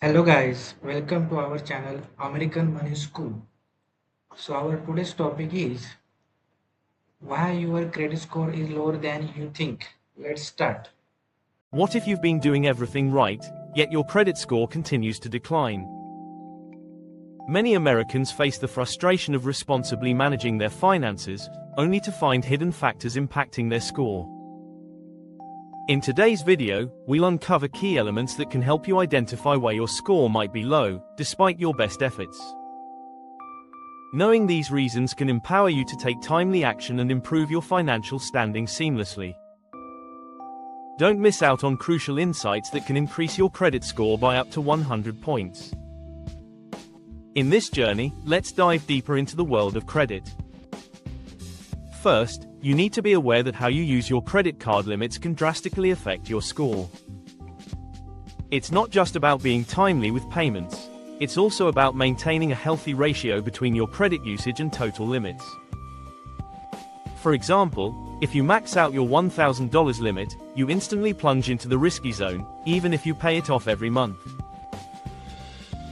Hello guys, welcome to our channel American Money School. So our today's topic is why your credit score is lower than you think. Let's start. What if you've been doing everything right, yet your credit score continues to decline? Many Americans face the frustration of responsibly managing their finances, only to find hidden factors impacting their score. In today's video, we'll uncover key elements that can help you identify why your score might be low, despite your best efforts. Knowing these reasons can empower you to take timely action and improve your financial standing seamlessly. Don't miss out on crucial insights that can increase your credit score by up to 100 points. In this journey, let's dive deeper into the world of credit. First, you need to be aware that how you use your credit card limits can drastically affect your score. It's not just about being timely with payments, it's also about maintaining a healthy ratio between your credit usage and total limits. For example, if you max out your $1,000 limit, you instantly plunge into the risky zone, even if you pay it off every month.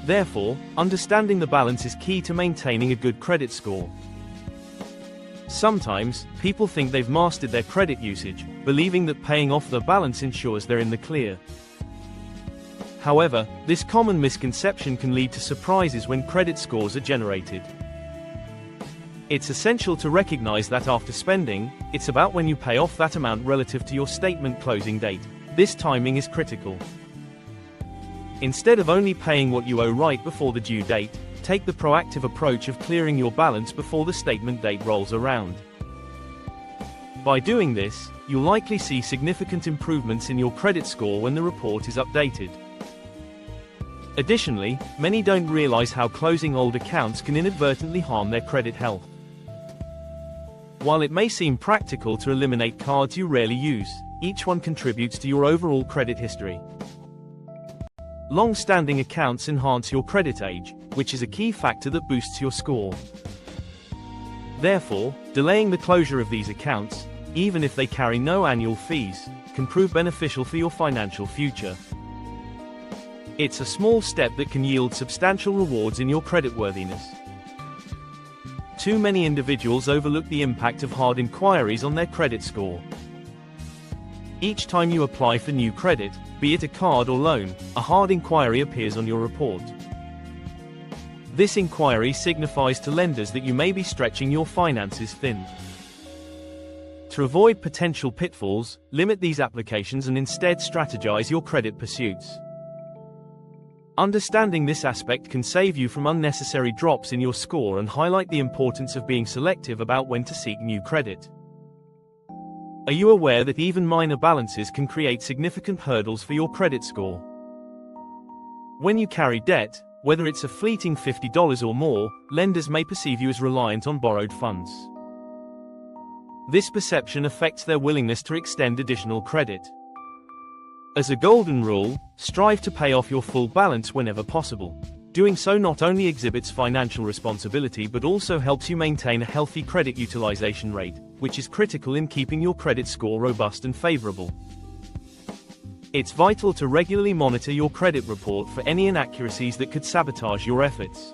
Therefore, understanding the balance is key to maintaining a good credit score. Sometimes, people think they've mastered their credit usage, believing that paying off the balance ensures they're in the clear. However, this common misconception can lead to surprises when credit scores are generated. It's essential to recognize that after spending, it's about when you pay off that amount relative to your statement closing date. This timing is critical. Instead of only paying what you owe right before the due date, take the proactive approach of clearing your balance before the statement date rolls around. By doing this, you'll likely see significant improvements in your credit score when the report is updated. Additionally, many don't realize how closing old accounts can inadvertently harm their credit health. While it may seem practical to eliminate cards you rarely use, each one contributes to your overall credit history. Long-standing accounts enhance your credit age, which is a key factor that boosts your score. Therefore, delaying the closure of these accounts, even if they carry no annual fees, can prove beneficial for your financial future. It's a small step that can yield substantial rewards in your creditworthiness. Too many individuals overlook the impact of hard inquiries on their credit score. Each time you apply for new credit, be it a card or loan, a hard inquiry appears on your report. This inquiry signifies to lenders that you may be stretching your finances thin. To avoid potential pitfalls, limit these applications and instead strategize your credit pursuits. Understanding this aspect can save you from unnecessary drops in your score and highlight the importance of being selective about when to seek new credit. Are you aware that even minor balances can create significant hurdles for your credit score? When you carry debt, whether it's a fleeting $50 or more, lenders may perceive you as reliant on borrowed funds. This perception affects their willingness to extend additional credit. As a golden rule, strive to pay off your full balance whenever possible. Doing so not only exhibits financial responsibility but also helps you maintain a healthy credit utilization rate, which is critical in keeping your credit score robust and favorable. It's vital to regularly monitor your credit report for any inaccuracies that could sabotage your efforts.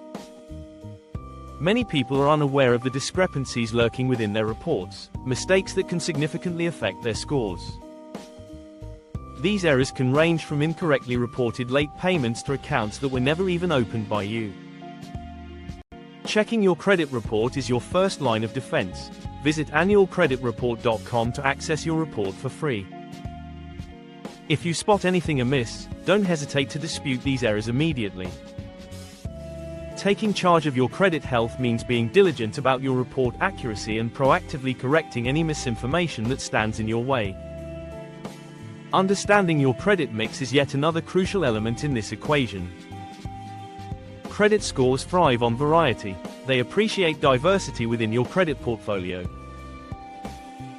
Many people are unaware of the discrepancies lurking within their reports, mistakes that can significantly affect their scores. These errors can range from incorrectly reported late payments to accounts that were never even opened by you. Checking your credit report is your first line of defense. Visit annualcreditreport.com to access your report for free. If you spot anything amiss, don't hesitate to dispute these errors immediately. Taking charge of your credit health means being diligent about your report accuracy and proactively correcting any misinformation that stands in your way. Understanding your credit mix is yet another crucial element in this equation. Credit scores thrive on variety. They appreciate diversity within your credit portfolio.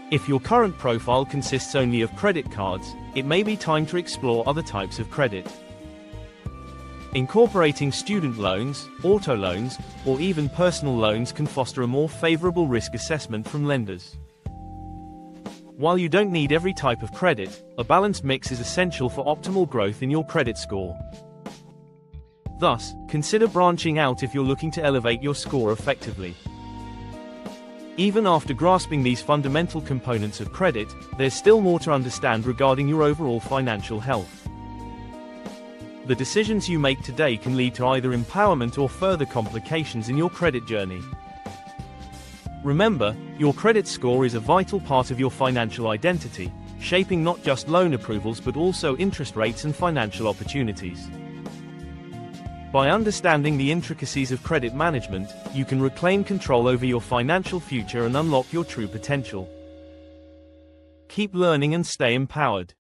If your current profile consists only of credit cards, it may be time to explore other types of credit. Incorporating student loans, auto loans, or even personal loans can foster a more favorable risk assessment from lenders. While you don't need every type of credit, a balanced mix is essential for optimal growth in your credit score. Thus, consider branching out if you're looking to elevate your score effectively. Even after grasping these fundamental components of credit, there's still more to understand regarding your overall financial health. The decisions you make today can lead to either empowerment or further complications in your credit journey. Remember, your credit score is a vital part of your financial identity, shaping not just loan approvals but also interest rates and financial opportunities. By understanding the intricacies of credit management, you can reclaim control over your financial future and unlock your true potential. Keep learning and stay empowered.